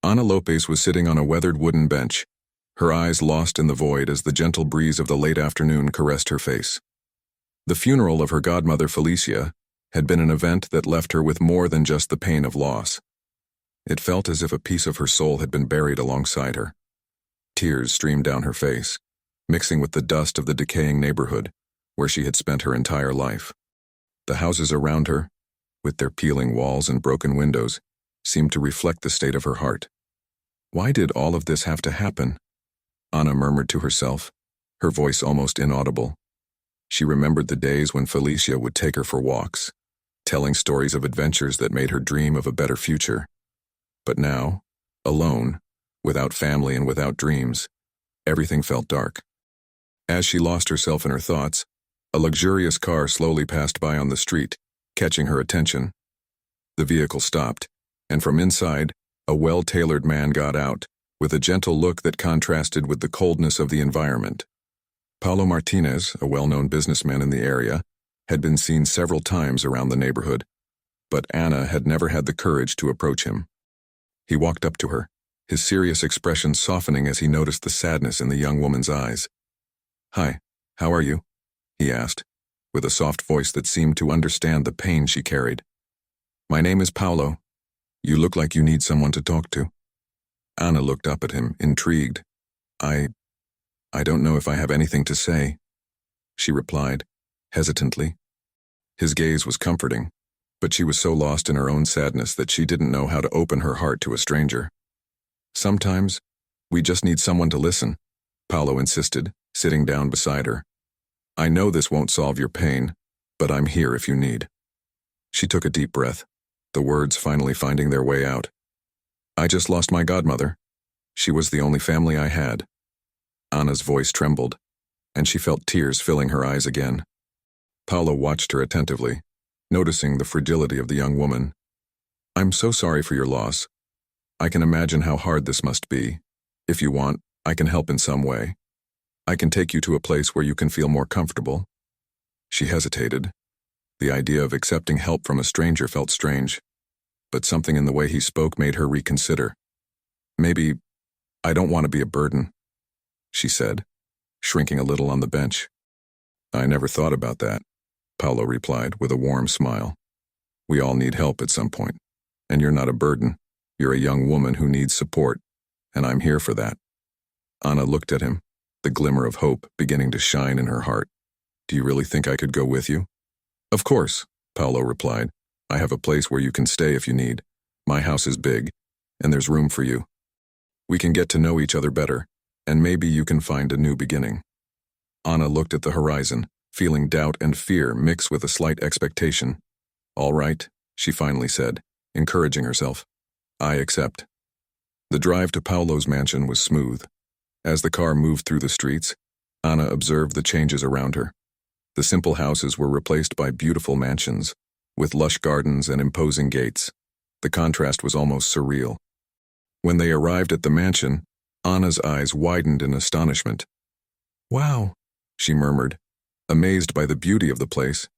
Ana Lopez was sitting on a weathered wooden bench, her eyes lost in the void as the gentle breeze of the late afternoon caressed her face. The funeral of her godmother Felicia had been an event that left her with more than just the pain of loss. It felt as if a piece of her soul had been buried alongside her. Tears streamed down her face, mixing with the dust of the decaying neighborhood where she had spent her entire life. The houses around her, with their peeling walls and broken windows, seemed to reflect the state of her heart. Why did all of this have to happen? Ana murmured to herself, her voice almost inaudible. She remembered the days when Felicia would take her for walks, telling stories of adventures that made her dream of a better future. But now, alone, without family and without dreams, everything felt dark. As she lost herself in her thoughts, a luxurious car slowly passed by on the street, catching her attention. The vehicle stopped, and from inside, a well-tailored man got out, with a gentle look that contrasted with the coldness of the environment. Paulo Martinez, a well-known businessman in the area, had been seen several times around the neighborhood, but Ana had never had the courage to approach him. He walked up to her, his serious expression softening as he noticed the sadness in the young woman's eyes. "Hi, how are you?" he asked, with a soft voice that seemed to understand the pain she carried. "My name is Paulo. You look like you need someone to talk to." Ana looked up at him, intrigued. I don't know if I have anything to say," she replied, hesitantly. His gaze was comforting, but she was so lost in her own sadness that she didn't know how to open her heart to a stranger. "Sometimes, we just need someone to listen," Paulo insisted, sitting down beside her. "I know this won't solve your pain, but I'm here if you need." She took a deep breath, the words finally finding their way out. "I just lost my godmother. She was the only family I had." Ana's voice trembled, and she felt tears filling her eyes again. Paulo watched her attentively, noticing the fragility of the young woman. "I'm so sorry for your loss. I can imagine how hard this must be. If you want, I can help in some way. I can take you to a place where you can feel more comfortable." She hesitated. The idea of accepting help from a stranger felt strange, but something in the way he spoke made her reconsider. "Maybe I don't want to be a burden," she said, shrinking a little on the bench. "I never thought about that," Paulo replied with a warm smile. "We all need help at some point, and you're not a burden. You're a young woman who needs support, and I'm here for that." Ana looked at him, the glimmer of hope beginning to shine in her heart. "Do you really think I could go with you?" "Of course," Paulo replied. "I have a place where you can stay if you need. My house is big, and there's room for you. We can get to know each other better, and maybe you can find a new beginning." Ana looked at the horizon, feeling doubt and fear mixed with a slight expectation. "All right," she finally said, encouraging herself. "I accept." The drive to Paulo's mansion was smooth. As the car moved through the streets, Ana observed the changes around her. The simple houses were replaced by beautiful mansions, with lush gardens and imposing gates. The contrast was almost surreal. When they arrived at the mansion, Ana's eyes widened in astonishment. "Wow," she murmured, amazed by the beauty of the place.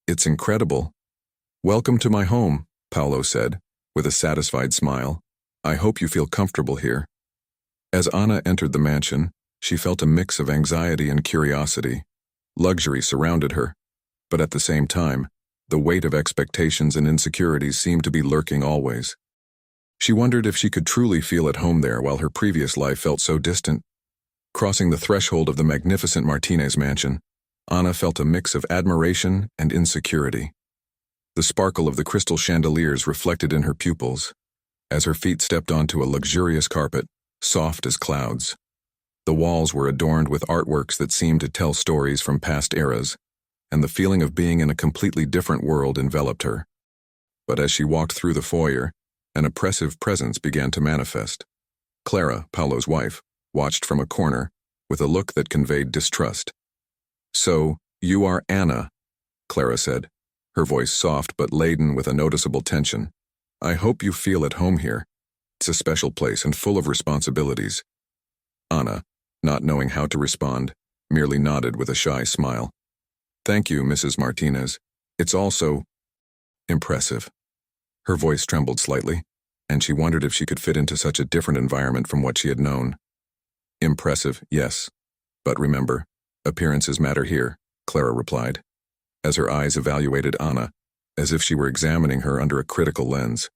"It's incredible." "Welcome to my home," Paulo said, with a satisfied smile. "I hope you feel comfortable here." As Ana entered the mansion, she felt a mix of anxiety and curiosity. Luxury surrounded her, but at the same time, the weight of expectations and insecurities seemed to be lurking always. She wondered if she could truly feel at home there while her previous life felt so distant. Crossing the threshold of the magnificent Martinez mansion, Ana felt a mix of admiration and insecurity. The sparkle of the crystal chandeliers reflected in her pupils, as her feet stepped onto a luxurious carpet, soft as clouds. The walls were adorned with artworks that seemed to tell stories from past eras, and the feeling of being in a completely different world enveloped her. But as she walked through the foyer, an oppressive presence began to manifest. Clara, Paulo's wife, watched from a corner, with a look that conveyed distrust. "So, you are Ana," Clara said, her voice soft but laden with a noticeable tension. "I hope you feel at home here. It's a special place and full of responsibilities." Ana, not knowing how to respond, merely nodded with a shy smile. "Thank you, Mrs. Martinez. It's also impressive." Her voice trembled slightly. and she wondered if she could fit into such a different environment from what she had known. Impressive, yes. But remember, appearances matter here, Clara replied, as her eyes evaluated Anna, as if she were examining her under a critical lens.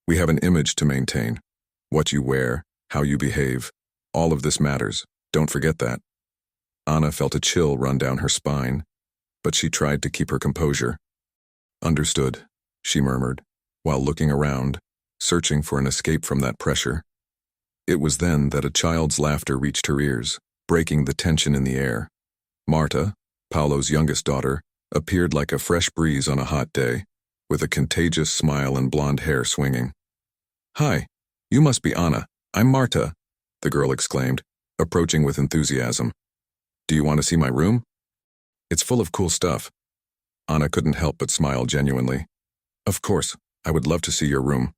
We have an image to maintain. What you wear, how you behave, all of this matters. Don't forget that. Anna felt a chill run down her spine, but she tried to keep her composure. Understood, she murmured, while looking around, searching for an escape from that pressure. It was then that a child's laughter reached her ears, breaking the tension in the air. Marta, Paolo's youngest daughter, appeared like a fresh breeze on a hot day, with a contagious smile and blonde hair swinging. "Hi, you must be Anna. I'm Marta," the girl exclaimed, approaching with enthusiasm. "Do you want to see my room? It's full of cool stuff." Anna couldn't help but smile genuinely. "Of course, I would love to see your room."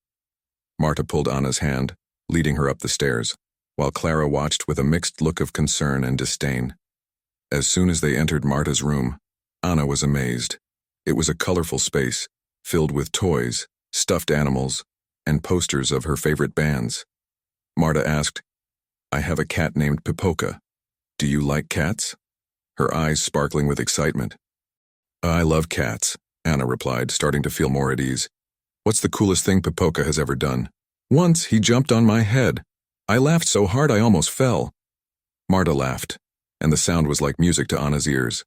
Marta pulled Anna's hand, leading her up the stairs, while Clara watched with a mixed look of concern and disdain. As soon as they entered Marta's room, Anna was amazed. It was a colorful space, filled with toys, stuffed animals, and posters of her favorite bands. Marta asked, "I have a cat named Pipoca. Do you like cats?" Her eyes sparkling with excitement. "I love cats," Anna replied, starting to feel more at ease. "What's the coolest thing Pipoca has ever done?" "Once he jumped on my head. I laughed so hard I almost fell." Marta laughed, and the sound was like music to Anna's ears.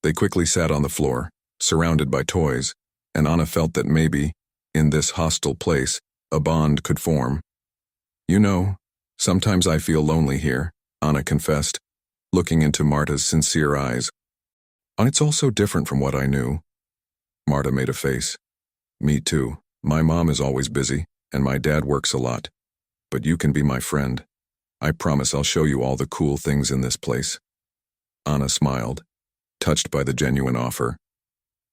They quickly sat on the floor, surrounded by toys, and Anna felt that maybe, in this hostile place, a bond could form. "You know, sometimes I feel lonely here," Anna confessed, looking into Marta's sincere eyes. "It's all so different from what I knew." Marta made a face. "Me too. My mom is always busy, and my dad works a lot. But you can be my friend. I promise I'll show you all the cool things in this place." Anna smiled, touched by the genuine offer.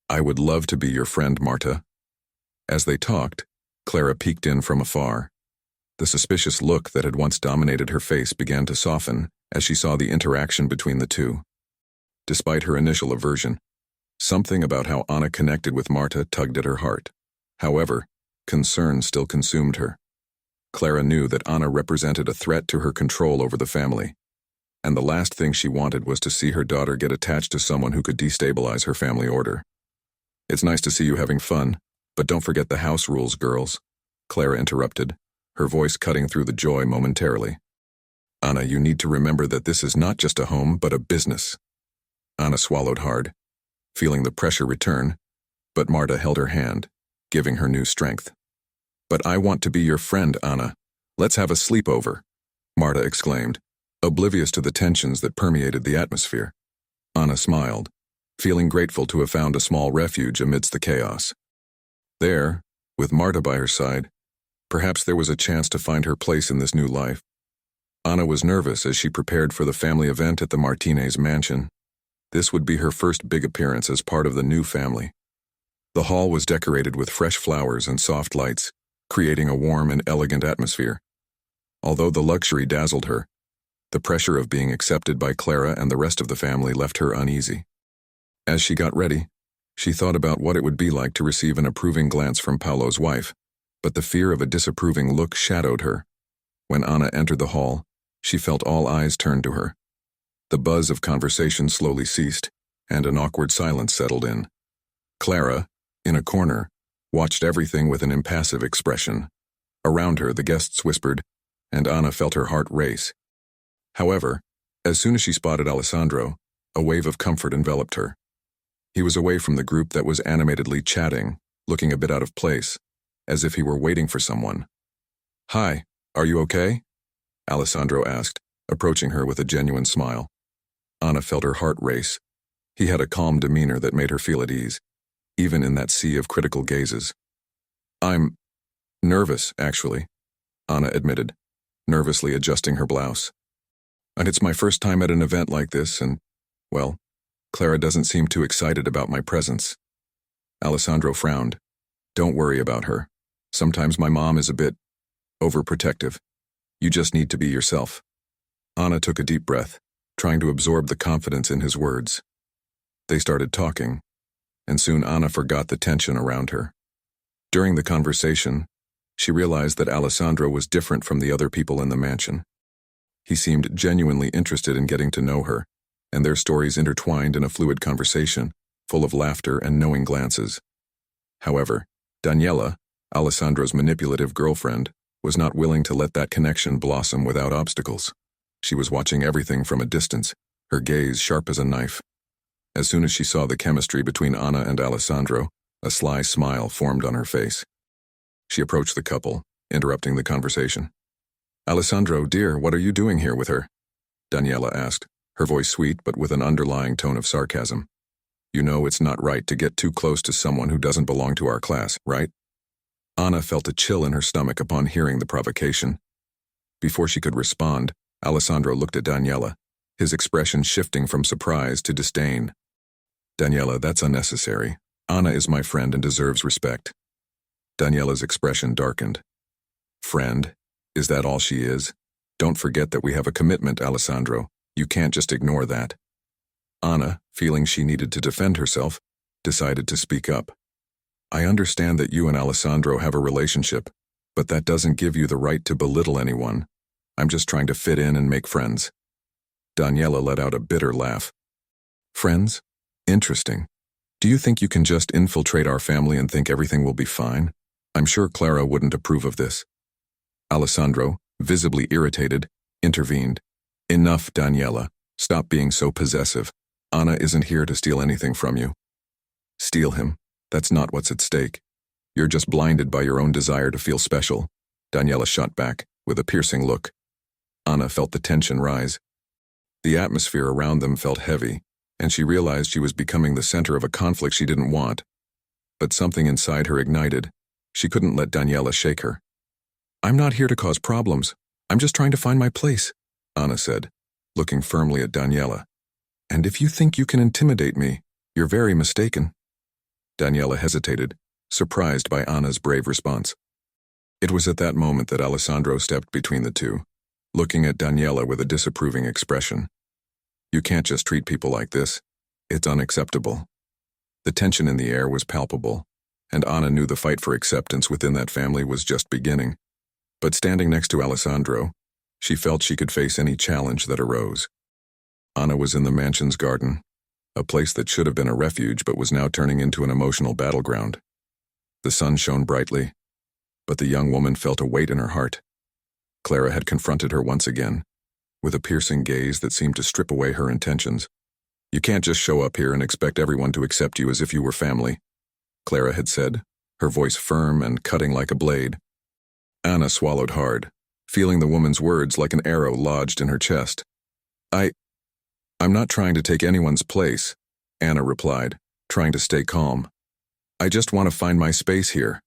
"I would love to be your friend, Marta." As they talked, Clara peeked in from afar. The suspicious look that had once dominated her face began to soften as she saw the interaction between the two. Despite her initial aversion, something about how Anna connected with Marta tugged at her heart. However, concern still consumed her. Clara knew that Anna represented a threat to her control over the family, and the last thing she wanted was to see her daughter get attached to someone who could destabilize her family order. "It's nice to see you having fun, but don't forget the house rules, girls," Clara interrupted, her voice cutting through the joy momentarily. "Anna, you need to remember that this is not just a home, but a business." Anna swallowed hard, feeling the pressure return, but Marta held her hand, giving her new strength. "But I want to be your friend, Anna. Let's have a sleepover," Marta exclaimed, oblivious to the tensions that permeated the atmosphere. Anna smiled, feeling grateful to have found a small refuge amidst the chaos. There, with Marta by her side, perhaps there was a chance to find her place in this new life. Anna was nervous as she prepared for the family event at the Martinez mansion. This would be her first big appearance as part of the new family. The hall was decorated with fresh flowers and soft lights, creating a warm and elegant atmosphere. Although the luxury dazzled her, the pressure of being accepted by Clara and the rest of the family left her uneasy. As she got ready, she thought about what it would be like to receive an approving glance from Paolo's wife, but the fear of a disapproving look shadowed her. When Anna entered the hall, she felt all eyes turned to her. The buzz of conversation slowly ceased, and an awkward silence settled in. Clara, in a corner, watched everything with an impassive expression. Around her, the guests whispered, and Anna felt her heart race. However, as soon as she spotted Alessandro, a wave of comfort enveloped her. He was away from the group that was animatedly chatting, looking a bit out of place, as if he were waiting for someone. "Hi, are you okay?" Alessandro asked, approaching her with a genuine smile. Anna felt her heart race. He had a calm demeanor that made her feel at ease, even in that sea of critical gazes. "I'm nervous, actually," Anna admitted, nervously adjusting her blouse. "And it's my first time at an event like this, and, well, Clara doesn't seem too excited about my presence." Alessandro frowned. "Don't worry about her. Sometimes my mom is a bit overprotective. You just need to be yourself." Anna took a deep breath, trying to absorb the confidence in his words. They started talking, and soon Anna forgot the tension around her. During the conversation, She realized that Alessandro was different from the other people in the mansion. He seemed genuinely interested in getting to know her, and their stories intertwined in a fluid conversation, full of laughter and knowing glances. However, Daniela, Alessandro's manipulative girlfriend, was not willing to let that connection blossom without obstacles. She was watching everything from a distance, her gaze sharp as a knife. As soon as she saw the chemistry between Anna and Alessandro, a sly smile formed on her face. She approached the couple, interrupting the conversation. "Alessandro, dear, what are you doing here with her?" Daniela asked, her voice sweet but with an underlying tone of sarcasm. "You know it's not right to get too close to someone who doesn't belong to our class, right?" Anna felt a chill in her stomach upon hearing the provocation. Before she could respond, Alessandro looked at Daniela, his expression shifting from surprise to disdain. "Daniela, that's unnecessary. Anna is my friend and deserves respect." Daniela's expression darkened. "Friend? Is that all she is? Don't forget that we have a commitment, Alessandro. You can't just ignore that." Anna, feeling she needed to defend herself, decided to speak up. "I understand that you and Alessandro have a relationship, but that doesn't give you the right to belittle anyone. I'm just trying to fit in and make friends." Daniela let out a bitter laugh. "Friends? Interesting. Do you think you can just infiltrate our family and think everything will be fine? I'm sure Clara wouldn't approve of this." Alessandro, visibly irritated, intervened. "Enough, Daniela. Stop being so possessive. Anna isn't here to steal anything from you." "Steal him? That's not what's at stake. You're just blinded by your own desire to feel special," Daniela shot back, with a piercing look. Anna felt the tension rise. The atmosphere around them felt heavy, and she realized she was becoming the center of a conflict she didn't want. But something inside her ignited. She couldn't let Daniela shake her. "I'm not here to cause problems. I'm just trying to find my place," Anna said, looking firmly at Daniela. "And if you think you can intimidate me, you're very mistaken." Daniela hesitated, surprised by Anna's brave response. It was at that moment that Alessandro stepped between the two, looking at Daniela with a disapproving expression. "You can't just treat people like this. It's unacceptable." The tension in the air was palpable, and Anna knew the fight for acceptance within that family was just beginning. But standing next to Alessandro, she felt she could face any challenge that arose. Anna was in the mansion's garden, a place that should have been a refuge but was now turning into an emotional battleground. The sun shone brightly, but the young woman felt a weight in her heart. Clara had confronted her once again, with a piercing gaze that seemed to strip away her intentions. "You can't just show up here and expect everyone to accept you as if you were family," Clara had said, her voice firm and cutting like a blade. Anna swallowed hard, feeling the woman's words like an arrow lodged in her chest. I'm not trying to take anyone's place," Anna replied, trying to stay calm. "I just want to find my space here."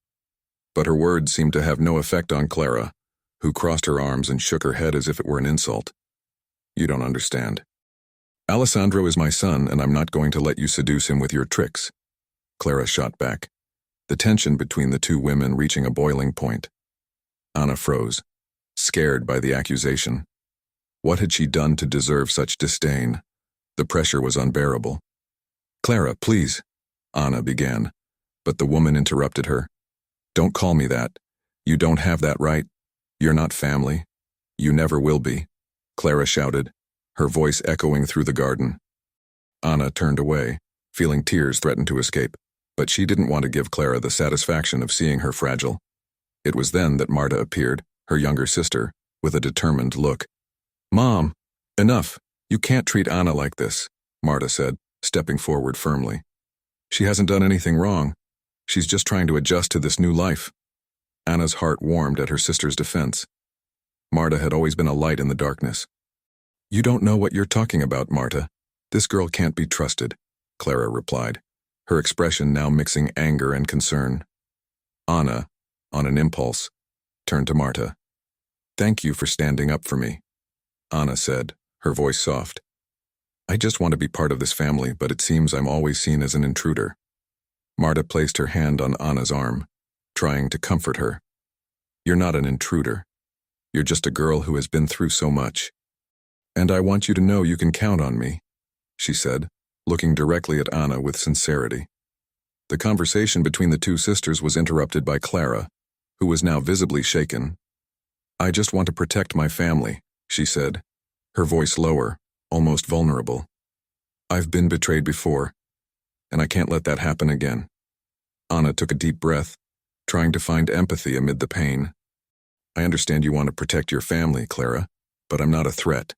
But her words seemed to have no effect on Clara, who crossed her arms and shook her head as if it were an insult. "You don't understand. Alessandro is my son, and I'm not going to let you seduce him with your tricks," Clara shot back, the tension between the two women reaching a boiling point. Anna froze, scared by the accusation. What had she done to deserve such disdain? The pressure was unbearable. "Clara, please," Anna began, but the woman interrupted her. "Don't call me that. You don't have that right. You're not family. You never will be," Clara shouted, her voice echoing through the garden. Anna turned away, feeling tears threaten to escape, but she didn't want to give Clara the satisfaction of seeing her fragile. It was then that Marta appeared, her younger sister, with a determined look. "Mom, enough. You can't treat Anna like this," Marta said, stepping forward firmly. "She hasn't done anything wrong. She's just trying to adjust to this new life." Anna's heart warmed at her sister's defense. Marta had always been a light in the darkness. "You don't know what you're talking about, Marta. This girl can't be trusted," Clara replied, her expression now mixing anger and concern. Anna, on an impulse, turned to Marta. "Thank you for standing up for me," Anna said, her voice soft. "I just want to be part of this family, but it seems I'm always seen as an intruder." Marta placed her hand on Anna's arm, trying to comfort her. "You're not an intruder. You're just a girl who has been through so much. And I want you to know you can count on me," she said, looking directly at Anna with sincerity. The conversation between the two sisters was interrupted by Clara, who was now visibly shaken. "I just want to protect my family," she said, her voice lower, almost vulnerable. "I've been betrayed before, and I can't let that happen again." Anna took a deep breath, trying to find empathy amid the pain. "I understand you want to protect your family, Clara, but I'm not a threat.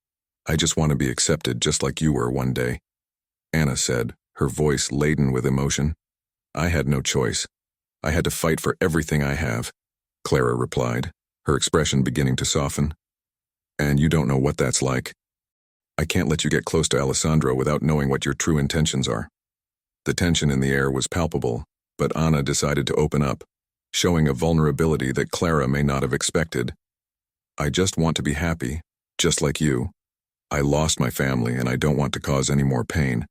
I just want to be accepted just like you were one day," Anna said, her voice laden with emotion. "I had no choice. I had to fight for everything I have," Clara replied, her expression beginning to soften. "And you don't know what that's like. I can't let you get close to Alessandro without knowing what your true intentions are." The tension in the air was palpable, but Anna decided to open up, showing a vulnerability that Clara may not have expected. "I just want to be happy, just like you. I lost my family and I don't want to cause any more pain.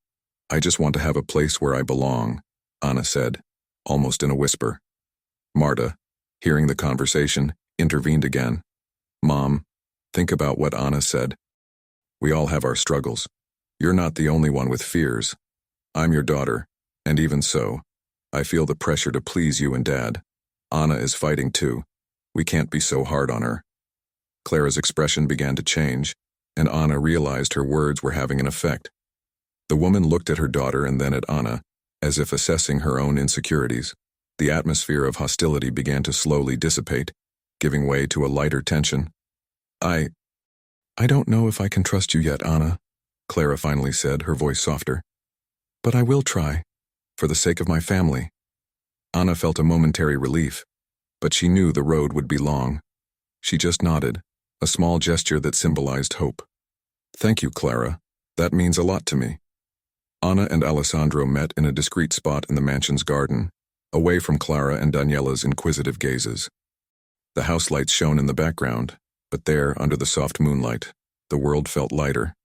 I just want to have a place where I belong," Anna said, almost in a whisper. Marta, hearing the conversation, intervened again. "Mom, think about what Anna said. We all have our struggles. You're not the only one with fears. I'm your daughter, and even so, I feel the pressure to please you and Dad. Anna is fighting too. We can't be so hard on her." Clara's expression began to change, and Anna realized her words were having an effect. The woman looked at her daughter and then at Anna, as if assessing her own insecurities. The atmosphere of hostility began to slowly dissipate, giving way to a lighter tension. I don't know if I can trust you yet, Anna," Clara finally said, her voice softer. "But I will try, for the sake of my family." Anna felt a momentary relief, but she knew the road would be long. She just nodded, a small gesture that symbolized hope. "Thank you, Clara. That means a lot to me." Anna and Alessandro met in a discreet spot in the mansion's garden, away from Clara and Daniela's inquisitive gazes. The house lights shone in the background, but there, under the soft moonlight, the world felt lighter.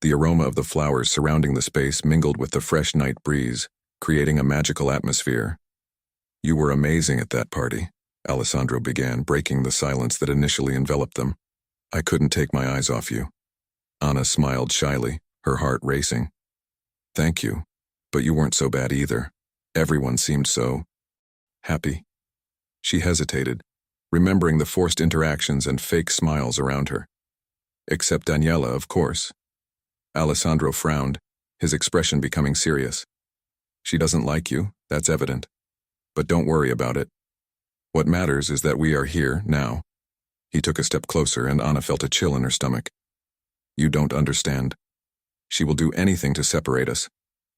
The aroma of the flowers surrounding the space mingled with the fresh night breeze, creating a magical atmosphere. "You were amazing at that party," Alessandro began, breaking the silence that initially enveloped them. "I couldn't take my eyes off you." Anna smiled shyly, her heart racing. "Thank you, but you weren't so bad either. Everyone seemed so happy." She hesitated, remembering the forced interactions and fake smiles around her. "Except Daniela, of course." Alessandro frowned, his expression becoming serious. "She doesn't like you, that's evident. But don't worry about it. What matters is that we are here, now." He took a step closer and Anna felt a chill in her stomach. "You don't understand. She will do anything to separate us,"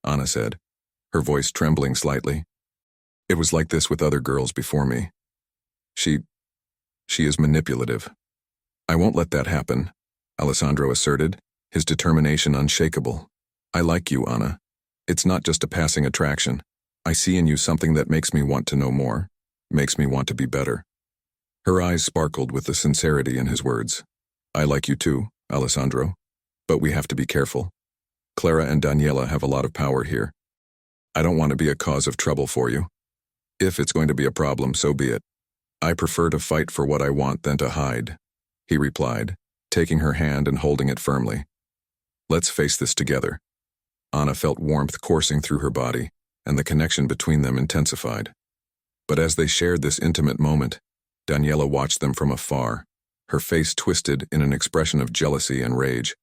Anna said, her voice trembling slightly. "It was like this with other girls before me. She is manipulative." "I won't let that happen," Alessandro asserted, his determination unshakable. "I like you, Anna. It's not just a passing attraction. I see in you something that makes me want to know more, makes me want to be better." Her eyes sparkled with the sincerity in his words. "I like you too, Alessandro. But we have to be careful. Clara and Daniela have a lot of power here. I don't want to be a cause of trouble for you. If it's going to be a problem, so be it. I prefer to fight for what I want than to hide," he replied, taking her hand and holding it firmly. "Let's face this together." Anna felt warmth coursing through her body, and the connection between them intensified. But as they shared this intimate moment, Daniela watched them from afar, her face twisted in an expression of jealousy and rage.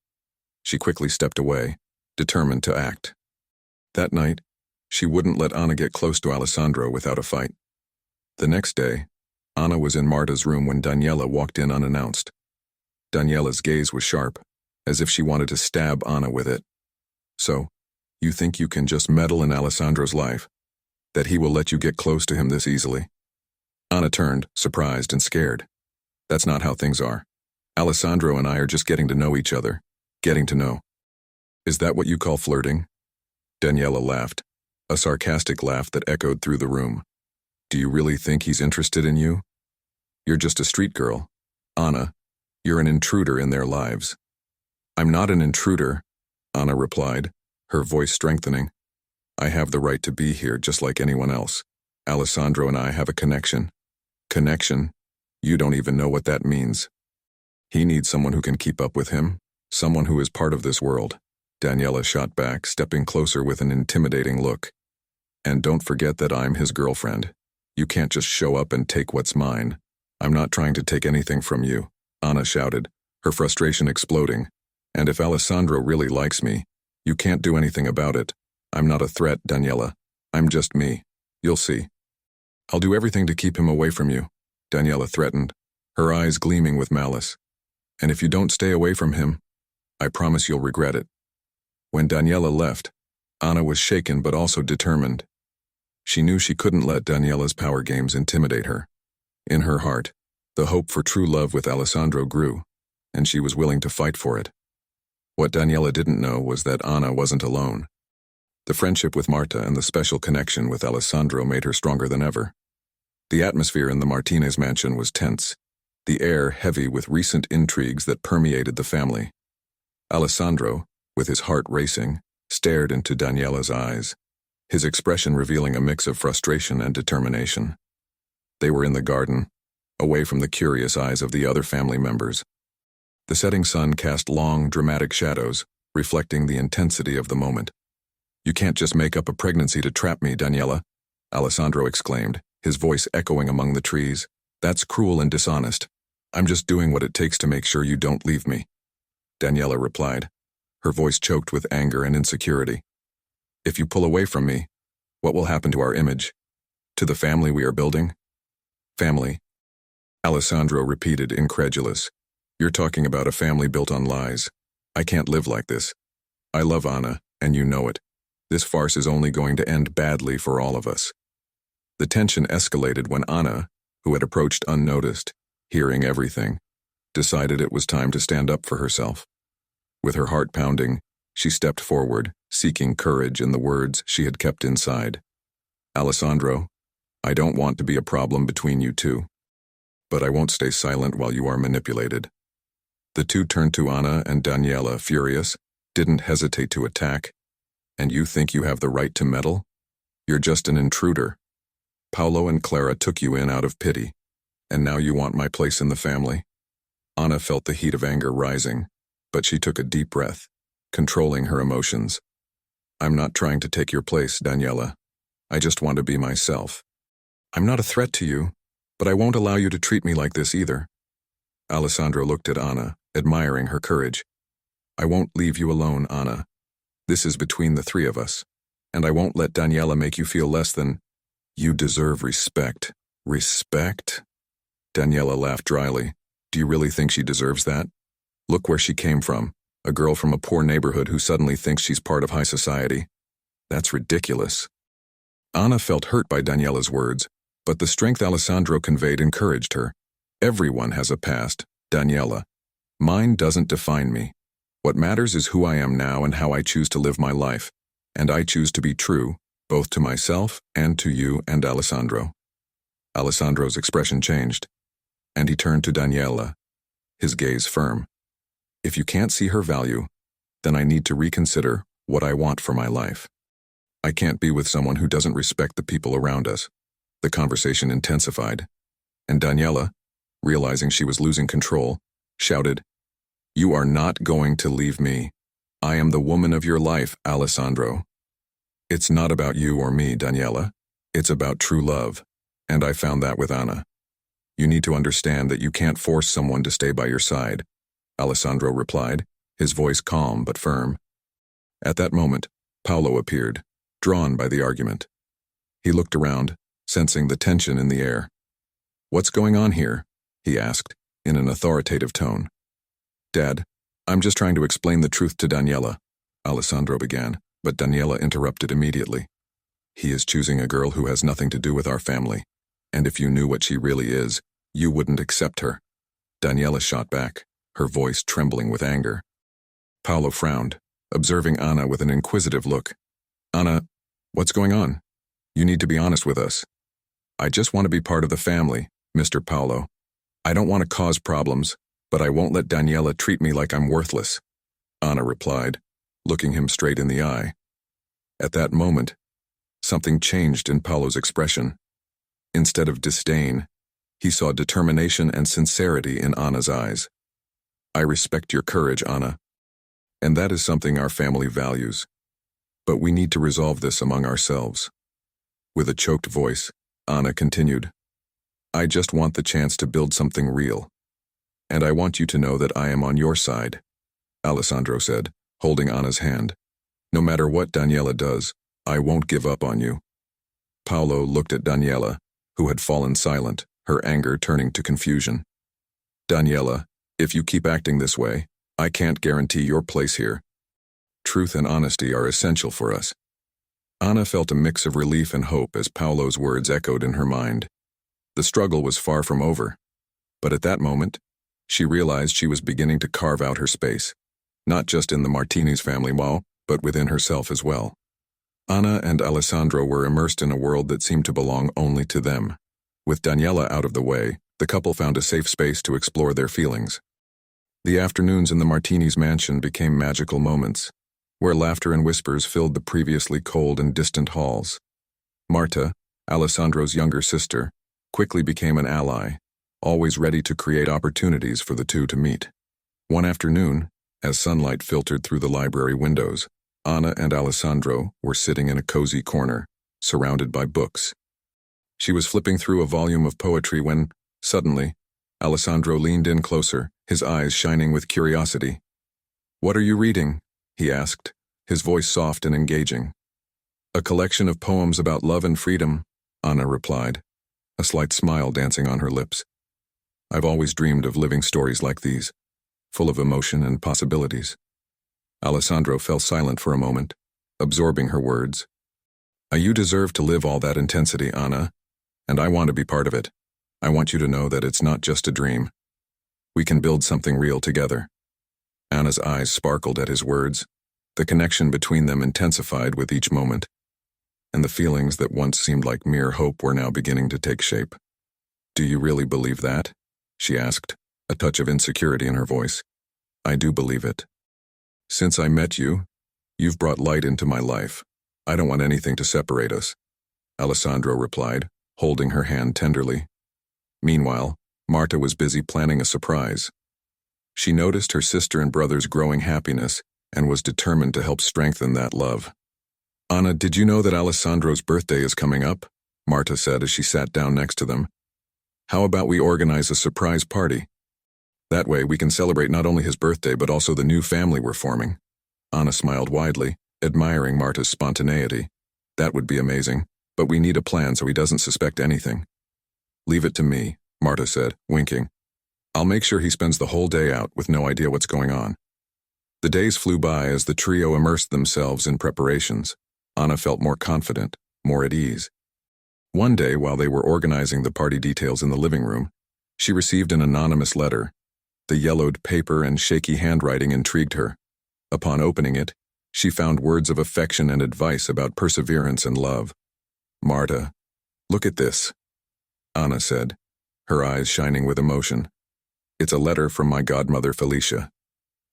She quickly stepped away, determined to act. That night, she wouldn't let Anna get close to Alessandro without a fight. The next day, Anna was in Marta's room when Daniela walked in unannounced. Daniela's gaze was sharp, as if she wanted to stab Anna with it. "So, you think you can just meddle in Alessandro's life? That he will let you get close to him this easily?" Anna turned, surprised and scared. "That's not how things are. Alessandro and I are just getting to know each other. Getting to know." "Is that what you call flirting?" Daniela laughed, a sarcastic laugh that echoed through the room. "Do you really think he's interested in you? You're just a street girl. Anna, you're an intruder in their lives." "I'm not an intruder," Anna replied, her voice strengthening. "I have the right to be here just like anyone else. Alessandro and I have a connection." "Connection? You don't even know what that means." "He needs someone who can keep up with him, someone who is part of this world," Daniela shot back, stepping closer with an intimidating look. "And don't forget that I'm his girlfriend." You can't just show up and take what's mine. I'm not trying to take anything from you, Anna shouted, her frustration exploding. And if Alessandro really likes me, you can't do anything about it. I'm not a threat, Daniela. I'm just me. You'll see. I'll do everything to keep him away from you, Daniela threatened, her eyes gleaming with malice. And if you don't stay away from him, I promise you'll regret it. When Daniela left, Anna was shaken but also determined. She knew she couldn't let Daniela's power games intimidate her. In her heart, the hope for true love with Alessandro grew, and she was willing to fight for it. What Daniela didn't know was that Anna wasn't alone. The friendship with Marta and the special connection with Alessandro made her stronger than ever. The atmosphere in the Martinez mansion was tense, the air heavy with recent intrigues that permeated the family. Alessandro, with his heart racing, stared into Daniela's eyes, his expression revealing a mix of frustration and determination. They were in the garden, away from the curious eyes of the other family members. The setting sun cast long, dramatic shadows, reflecting the intensity of the moment. You can't just make up a pregnancy to trap me, Daniela, Alessandro exclaimed, his voice echoing among the trees. That's cruel and dishonest. I'm just doing what it takes to make sure you don't leave me. Daniela replied, her voice choked with anger and insecurity. If you pull away from me, what will happen to our image? To the family we are building? Family? Alessandro repeated, incredulous. You're talking about a family built on lies. I can't live like this. I love Anna, and you know it. This farce is only going to end badly for all of us. The tension escalated when Anna, who had approached unnoticed, hearing everything, decided it was time to stand up for herself. With her heart pounding, she stepped forward, seeking courage in the words she had kept inside. Alessandro, I don't want to be a problem between you two, but I won't stay silent while you are manipulated. The two turned to Anna, and Daniela, furious, didn't hesitate to attack. And you think you have the right to meddle? You're just an intruder. Paolo and Clara took you in out of pity, and now you want my place in the family? Anna felt the heat of anger rising, but she took a deep breath, controlling her emotions. I'm not trying to take your place, Daniela. I just want to be myself. I'm not a threat to you, but I won't allow you to treat me like this either. Alessandro looked at Anna, admiring her courage. I won't leave you alone, Anna. This is between the three of us, and I won't let Daniela make you feel less than... You deserve respect. Respect? Daniela laughed dryly. Do you really think she deserves that? Look where she came from, a girl from a poor neighborhood who suddenly thinks she's part of high society. That's ridiculous. Anna felt hurt by Daniela's words, but the strength Alessandro conveyed encouraged her. Everyone has a past, Daniela. Mine doesn't define me. What matters is who I am now and how I choose to live my life, and I choose to be true, both to myself and to you and Alessandro. Alessandro's expression changed, and he turned to Daniela, his gaze firm. If you can't see her value, then I need to reconsider what I want for my life. I can't be with someone who doesn't respect the people around us. The conversation intensified, and Daniela, realizing she was losing control, shouted, You are not going to leave me. I am the woman of your life, Alessandro. It's not about you or me, Daniela. It's about true love, and I found that with Anna. You need to understand that you can't force someone to stay by your side, Alessandro replied, his voice calm but firm. At that moment, Paolo appeared, drawn by the argument. He looked around, sensing the tension in the air. What's going on here? He asked, in an authoritative tone. Dad, I'm just trying to explain the truth to Daniela, Alessandro began, but Daniela interrupted immediately. He is choosing a girl who has nothing to do with our family, and if you knew what she really is, you wouldn't accept her. Daniela shot back, her voice trembling with anger. Paolo frowned, observing Anna with an inquisitive look. Anna, what's going on? You need to be honest with us. I just want to be part of the family, Mr. Paolo. I don't want to cause problems, but I won't let Daniela treat me like I'm worthless, Anna replied, looking him straight in the eye. At that moment, something changed in Paolo's expression. Instead of disdain, he saw determination and sincerity in Anna's eyes. I respect your courage, Anna, and that is something our family values. But we need to resolve this among ourselves. With a choked voice, Anna continued. I just want the chance to build something real. And I want you to know that I am on your side, Alessandro said, holding Anna's hand. No matter what Daniela does, I won't give up on you. Paolo looked at Daniela, who had fallen silent, her anger turning to confusion. Daniela, if you keep acting this way, I can't guarantee your place here. Truth and honesty are essential for us. Anna felt a mix of relief and hope as Paolo's words echoed in her mind. The struggle was far from over, but at that moment, she realized she was beginning to carve out her space, not just in the Martinez family wall, but within herself as well. Anna and Alessandro were immersed in a world that seemed to belong only to them. With Daniela out of the way, the couple found a safe space to explore their feelings. The afternoons in the Martinez mansion became magical moments, where laughter and whispers filled the previously cold and distant halls. Marta, Alessandro's younger sister, quickly became an ally, always ready to create opportunities for the two to meet. One afternoon, as sunlight filtered through the library windows, Anna and Alessandro were sitting in a cozy corner, surrounded by books. She was flipping through a volume of poetry when, suddenly, Alessandro leaned in closer, his eyes shining with curiosity. "What are you reading?" he asked, his voice soft and engaging. "A collection of poems about love and freedom," Anna replied, a slight smile dancing on her lips. "I've always dreamed of living stories like these, full of emotion and possibilities." Alessandro fell silent for a moment, absorbing her words. "You deserve to live all that intensity, Anna, and I want to be part of it. I want you to know that it's not just a dream. We can build something real together." Anna's eyes sparkled at his words. The connection between them intensified with each moment, and the feelings that once seemed like mere hope were now beginning to take shape. "Do you really believe that?" she asked, a touch of insecurity in her voice. "I do believe it. Since I met you, you've brought light into my life. I don't want anything to separate us," Alessandro replied, holding her hand tenderly. Meanwhile, Marta was busy planning a surprise. She noticed her sister and brother's growing happiness and was determined to help strengthen that love. "Anna, did you know that Alessandro's birthday is coming up?" Marta said as she sat down next to them. "How about we organize a surprise party? That way we can celebrate not only his birthday but also the new family we're forming." Anna smiled widely, admiring Marta's spontaneity. "That would be amazing, but we need a plan so he doesn't suspect anything." "Leave it to me," Marta said, winking. "I'll make sure he spends the whole day out with no idea what's going on." The days flew by as the trio immersed themselves in preparations. Anna felt more confident, more at ease. One day, while they were organizing the party details in the living room, she received an anonymous letter. The yellowed paper and shaky handwriting intrigued her. Upon opening it, she found words of affection and advice about perseverance and love. "Marta, look at this," Anna said, her eyes shining with emotion. "It's a letter from my godmother Felicia.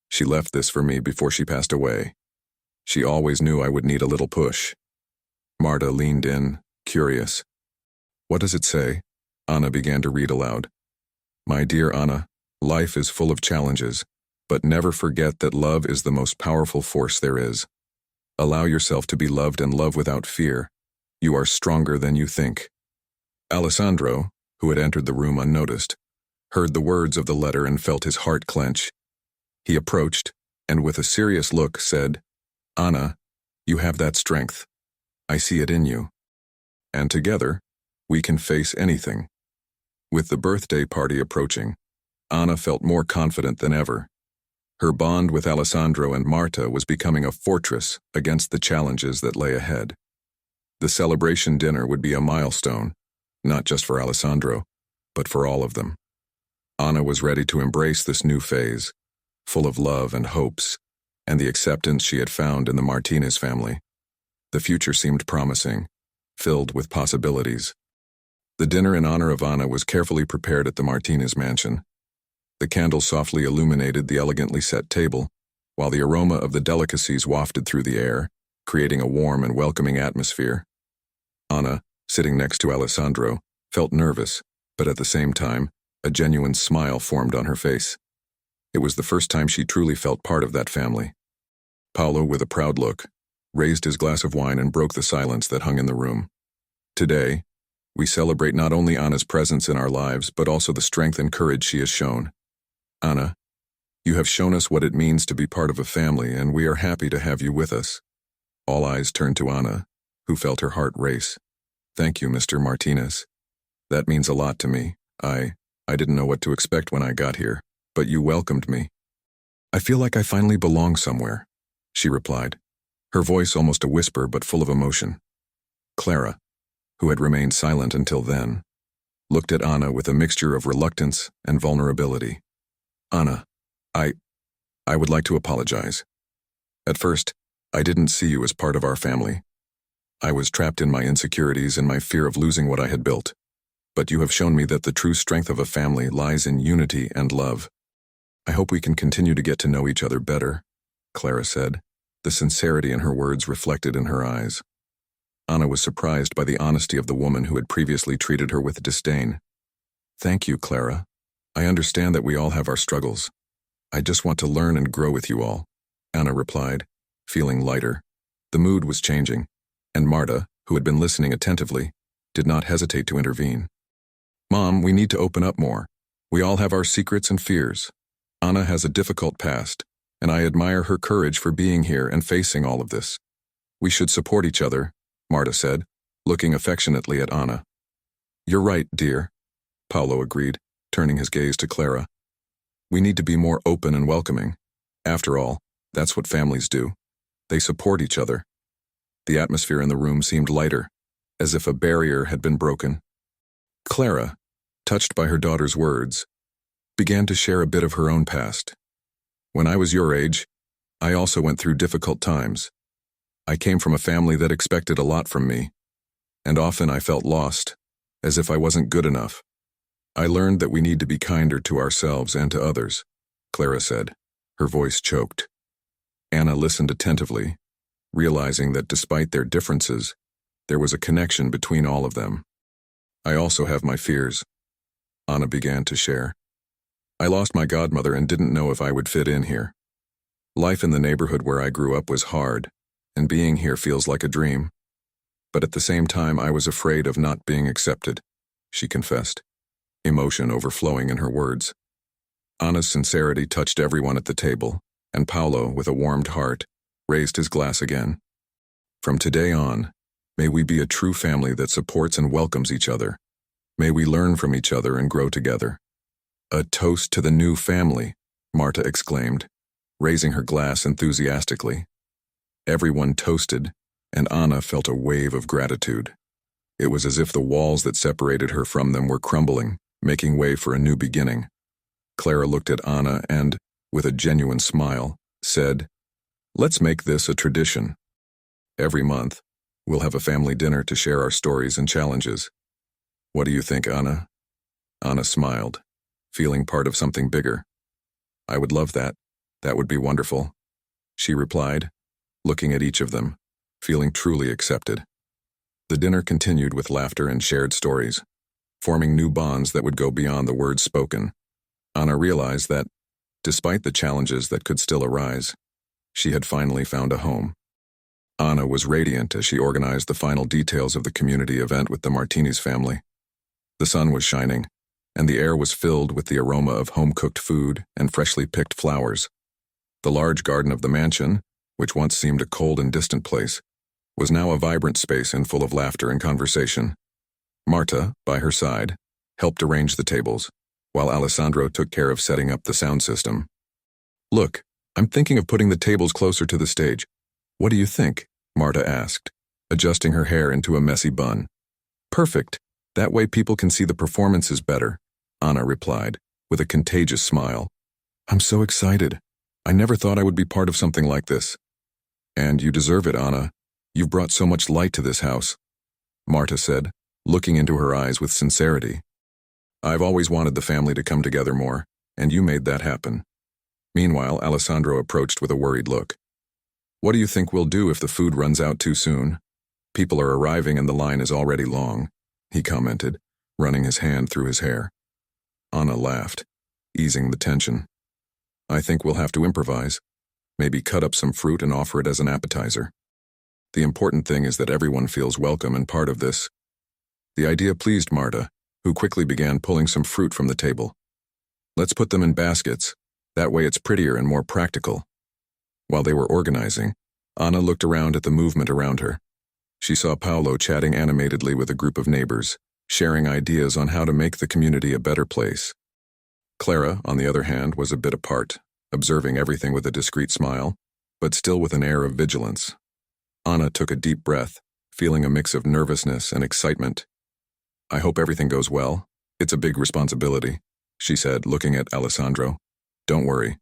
She left this for me before she passed away. She always knew I would need a little push." Marta leaned in, curious. "What does it say?" Anna began to read aloud. "My dear Anna, life is full of challenges, but never forget that love is the most powerful force there is. Allow yourself to be loved and love without fear. You are stronger than you think." Alessandro, who had entered the room unnoticed, heard the words of the letter and felt his heart clench. He approached, and with a serious look said, "Anna, you have that strength. I see it in you. And together, we can face anything." With the birthday party approaching, Anna felt more confident than ever. Her bond with Alessandro and Marta was becoming a fortress against the challenges that lay ahead. The celebration dinner would be a milestone, not just for Alessandro, but for all of them. Anna was ready to embrace this new phase, full of love and hopes, and the acceptance she had found in the Martinez family. The future seemed promising, filled with possibilities. The dinner in honor of Anna was carefully prepared at the Martinez mansion. The candles softly illuminated the elegantly set table, while the aroma of the delicacies wafted through the air, creating a warm and welcoming atmosphere. Anna, sitting next to Alessandro, felt nervous, but at the same time, a genuine smile formed on her face. It was the first time she truly felt part of that family. Paolo, with a proud look, raised his glass of wine and broke the silence that hung in the room. "Today, We celebrate not only Anna's presence in our lives, but also the strength and courage she has shown. Anna, you have shown us what it means to be part of a family, and we are happy to have you with us. All eyes turned to Anna, who felt her heart race. Thank you, Mr. Martinez. That means a lot to me. I didn't know what to expect when I got here, but you welcomed me. I feel like I finally belong somewhere, she replied, her voice almost a whisper but full of emotion. Clara, who had remained silent until then, looked at Anna with a mixture of reluctance and vulnerability. Anna, I would like to apologize. At first, I didn't see you as part of our family. I was trapped in my insecurities and my fear of losing what I had built. But you have shown me that the true strength of a family lies in unity and love. I hope we can continue to get to know each other better, Clara said, the sincerity in her words reflected in her eyes. Anna was surprised by the honesty of the woman who had previously treated her with disdain. Thank you, Clara. I understand that we all have our struggles. I just want to learn and grow with you all, Anna replied, feeling lighter. The mood was changing, and Marta, who had been listening attentively, did not hesitate to intervene. Mom, we need to open up more. We all have our secrets and fears. Anna has a difficult past, and I admire her courage for being here and facing all of this. We should support each other, Marta said, looking affectionately at Anna. You're right, dear, Paolo agreed, turning his gaze to Clara. We need to be more open and welcoming. After all, that's what families do. They support each other. The atmosphere in the room seemed lighter, as if a barrier had been broken. Clara, touched by her daughter's words, began to share a bit of her own past. When I was your age, I also went through difficult times. I came from a family that expected a lot from me, and often I felt lost, as if I wasn't good enough. I learned that we need to be kinder to ourselves and to others, Clara said, her voice choked. Anna listened attentively, realizing that despite their differences, there was a connection between all of them. I also have my fears, Anna began to share. I lost my godmother and didn't know if I would fit in here. Life in the neighborhood where I grew up was hard, and being here feels like a dream. But at the same time, I was afraid of not being accepted, she confessed, emotion overflowing in her words. Anna's sincerity touched everyone at the table, and Paolo, with a warmed heart, raised his glass again. From today on, may we be a true family that supports and welcomes each other. May we learn from each other and grow together. A toast to the new family, Marta exclaimed, raising her glass enthusiastically. Everyone toasted, and Anna felt a wave of gratitude. It was as if the walls that separated her from them were crumbling, making way for a new beginning. Clara looked at Anna and, with a genuine smile, said, "Let's make this a tradition. Every month, we'll have a family dinner to share our stories and challenges. What do you think, Anna?" Anna smiled, feeling part of something bigger. "I would love that. That would be wonderful," she replied, looking at each of them, feeling truly accepted. The dinner continued with laughter and shared stories, forming new bonds that would go beyond the words spoken. Anna realized that, despite the challenges that could still arise, she had finally found a home. Anna was radiant as she organized the final details of the community event with the Martinez family. The sun was shining, and the air was filled with the aroma of home-cooked food and freshly picked flowers. The large garden of the mansion, which once seemed a cold and distant place, was now a vibrant space and full of laughter and conversation. Marta, by her side, helped arrange the tables, while Alessandro took care of setting up the sound system. "Look, I'm thinking of putting the tables closer to the stage. What do you think?" Marta asked, adjusting her hair into a messy bun. "Perfect. That way people can see the performances better," Anna replied, with a contagious smile. "I'm so excited. I never thought I would be part of something like this." "And you deserve it, Anna. You've brought so much light to this house," Marta said, looking into her eyes with sincerity. "I've always wanted the family to come together more, and you made that happen." Meanwhile, Alessandro approached with a worried look. "What do you think we'll do if the food runs out too soon? People are arriving and the line is already long," he commented, running his hand through his hair. Anna laughed, easing the tension. "I think we'll have to improvise. Maybe cut up some fruit and offer it as an appetizer. The important thing is that everyone feels welcome and part of this." The idea pleased Marta, who quickly began pulling some fruit from the table. Let's put them in baskets. That way it's prettier and more practical. While they were organizing, Anna looked around at the movement around her. She saw Paolo chatting animatedly with a group of neighbors, sharing ideas on how to make the community a better place. Clara, on the other hand, was a bit apart, observing everything with a discreet smile, but still with an air of vigilance. Anna took a deep breath, feeling a mix of nervousness and excitement. I hope everything goes well. It's a big responsibility, she said, looking at Alessandro. Don't worry.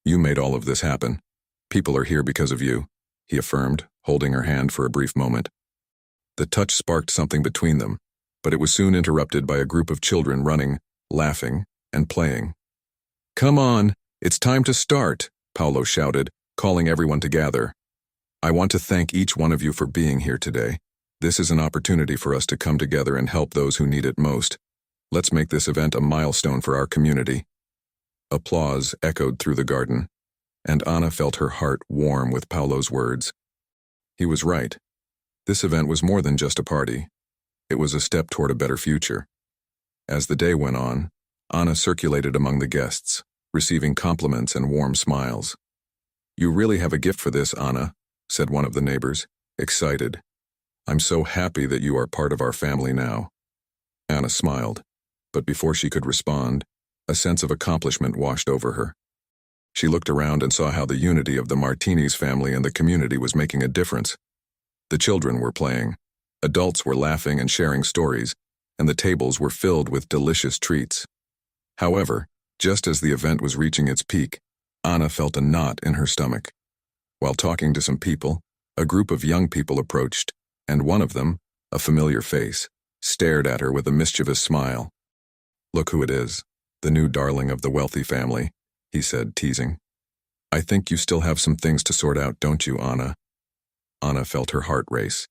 You made all of this happen. People are here because of you, he affirmed, holding her hand for a brief moment. The touch sparked something between them, but it was soon interrupted by a group of children running, laughing, and playing. Come on, it's time to start, Paolo shouted, calling everyone to gather. I want to thank each one of you for being here today. This is an opportunity for us to come together and help those who need it most. Let's make this event a milestone for our community. Applause echoed through the garden, and Anna felt her heart warm with Paolo's words. He was right. This event was more than just a party. It was a step toward a better future. As the day went on, Anna circulated among the guests, receiving compliments and warm smiles. You really have a gift for this, Anna, said one of the neighbors, excited. I'm so happy that you are part of our family now. Anna smiled, but before she could respond, a sense of accomplishment washed over her. She looked around and saw how the unity of the Martinis family and the community was making a difference. The children were playing, adults were laughing and sharing stories, and the tables were filled with delicious treats. However, just as the event was reaching its peak, Anna felt a knot in her stomach. While talking to some people, a group of young people approached, and one of them, a familiar face, stared at her with a mischievous smile. Look who it is, the new darling of the wealthy family, he said, teasing. I think you still have some things to sort out, don't you, Anna? Anna felt her heart race.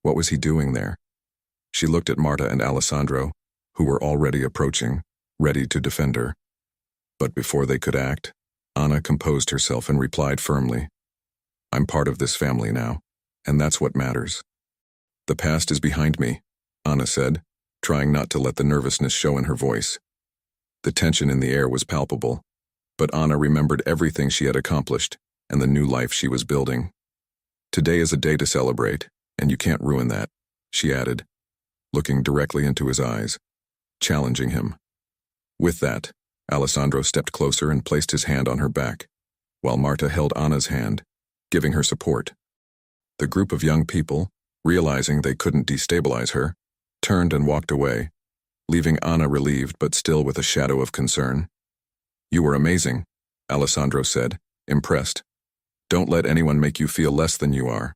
What was he doing there? She looked at Marta and Alessandro, who were already approaching, ready to defend her. But before they could act, Anna composed herself and replied firmly, I'm part of this family now, and that's what matters. The past is behind me, Anna said, trying not to let the nervousness show in her voice. The tension in the air was palpable, but Anna remembered everything she had accomplished and the new life she was building. Today is a day to celebrate, and you can't ruin that, she added, looking directly into his eyes, challenging him. With that, Alessandro stepped closer and placed his hand on her back, while Marta held Anna's hand, giving her support. The group of young people, realizing they couldn't destabilize her, turned and walked away, leaving Anna relieved but still with a shadow of concern. You were amazing, Alessandro said, impressed. Don't let anyone make you feel less than you are.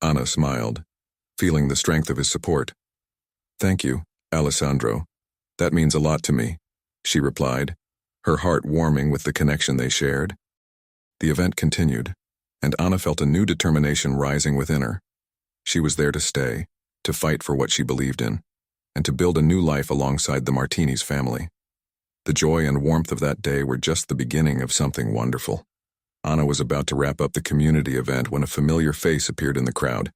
Anna smiled, feeling the strength of his support. Thank you, Alessandro. That means a lot to me, she replied, her heart warming with the connection they shared. The event continued, and Anna felt a new determination rising within her. She was there to stay, to fight for what she believed in, and to build a new life alongside the Martinis family. The joy and warmth of that day were just the beginning of something wonderful. Anna was about to wrap up the community event when a familiar face appeared in the crowd.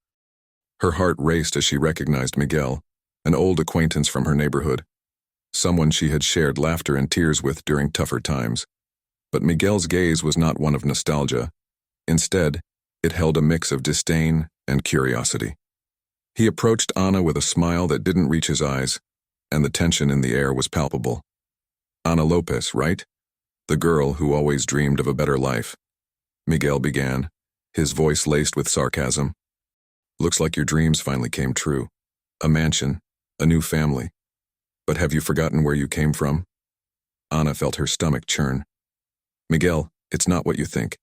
Her heart raced as she recognized Miguel, an old acquaintance from her neighborhood, someone she had shared laughter and tears with during tougher times. But Miguel's gaze was not one of nostalgia. Instead, it held a mix of disdain and curiosity. He approached Anna with a smile that didn't reach his eyes, and the tension in the air was palpable. Ana Lopez, right? The girl who always dreamed of a better life. Miguel began, his voice laced with sarcasm. Looks like your dreams finally came true. A mansion, a new family. But have you forgotten where you came from? Anna felt her stomach churn. Miguel, it's not what you think.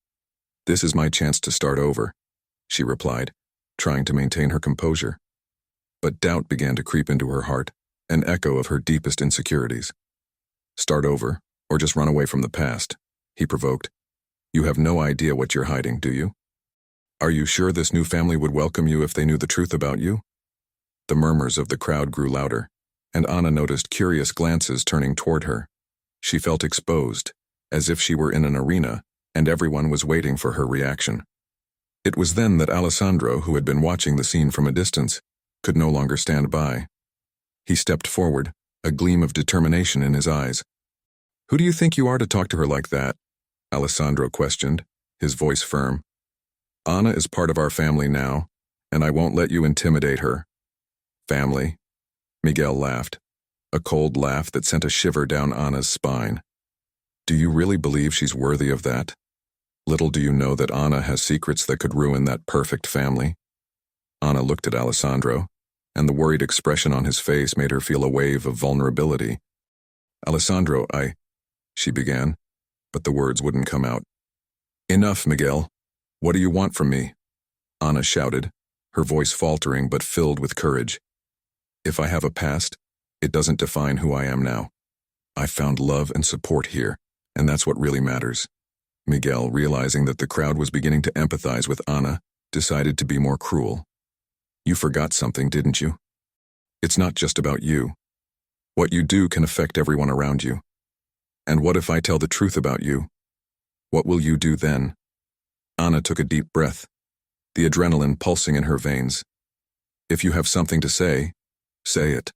This is my chance to start over, she replied, trying to maintain her composure. But doubt began to creep into her heart, an echo of her deepest insecurities. Start over, or just run away from the past, he provoked. You have no idea what you're hiding, do you? Are you sure this new family would welcome you if they knew the truth about you? The murmurs of the crowd grew louder, and Anna noticed curious glances turning toward her. She felt exposed, as if she were in an arena, and everyone was waiting for her reaction. It was then that Alessandro, who had been watching the scene from a distance, could no longer stand by. He stepped forward, a gleam of determination in his eyes. "Who do you think you are to talk to her like that?" Alessandro questioned, his voice firm. "Anna is part of our family now, and I won't let you intimidate her." "Family?" Miguel laughed, a cold laugh that sent a shiver down Anna's spine. "Do you really believe she's worthy of that? Little do you know that Anna has secrets that could ruin that perfect family." Anna looked at Alessandro, and the worried expression on his face made her feel a wave of vulnerability. "Alessandro, she began, but the words wouldn't come out. "Enough, Miguel. What do you want from me?" Anna shouted, her voice faltering but filled with courage. "If I have a past, it doesn't define who I am now. I found love and support here, and that's what really matters." Miguel, realizing that the crowd was beginning to empathize with Anna, decided to be more cruel. "You forgot something, didn't you? It's not just about you. What you do can affect everyone around you. And what if I tell the truth about you? What will you do then?" Anna took a deep breath, the adrenaline pulsing in her veins. "If you have something to say it.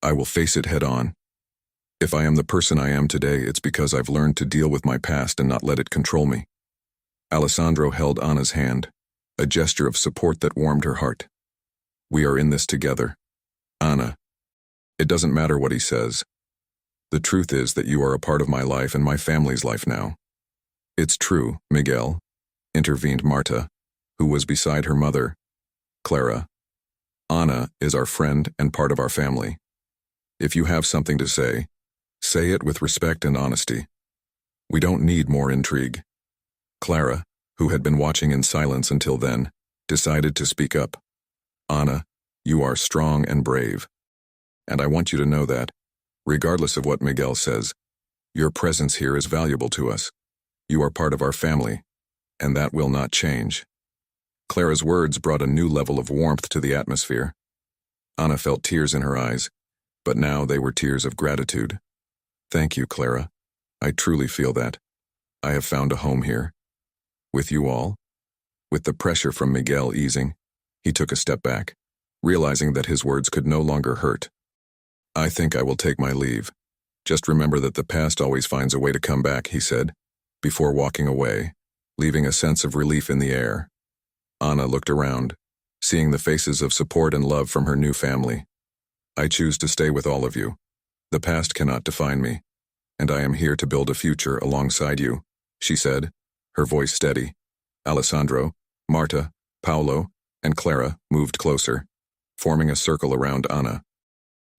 I will face it head on. If I am the person I am today, it's because I've learned to deal with my past and not let it control me." Alessandro held Anna's hand, a gesture of support that warmed her heart. "We are in this together. Anna, it doesn't matter what he says. The truth is that you are a part of my life and my family's life now." "It's true, Miguel," intervened Marta, who was beside her mother, Clara. "Anna is our friend and part of our family. If you have something to say it with respect and honesty. We don't need more intrigue." Clara, who had been watching in silence until then, decided to speak up. "Anna, you are strong and brave. And I want you to know that, regardless of what Miguel says, your presence here is valuable to us. You are part of our family, and that will not change." Clara's words brought a new level of warmth to the atmosphere. Anna felt tears in her eyes, but now they were tears of gratitude. "Thank you, Clara. I truly feel that. I have found a home here. With you all." With the pressure from Miguel easing, he took a step back, realizing that his words could no longer hurt. "I think I will take my leave. Just remember that the past always finds a way to come back," he said, before walking away, leaving a sense of relief in the air. Anna looked around, seeing the faces of support and love from her new family. "I choose to stay with all of you. The past cannot define me, and I am here to build a future alongside you," she said, her voice steady. Alessandro, Marta, Paolo, and Clara moved closer, forming a circle around Anna.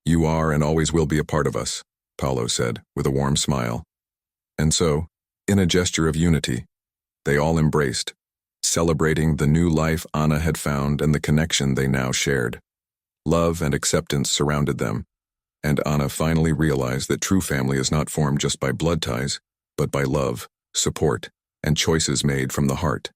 "You are and always will be a part of us," Paolo said, with a warm smile. And so, in a gesture of unity, they all embraced, celebrating the new life Anna had found and the connection they now shared. Love and acceptance surrounded them, and Anna finally realized that true family is not formed just by blood ties, but by love, support, and choices made from the heart.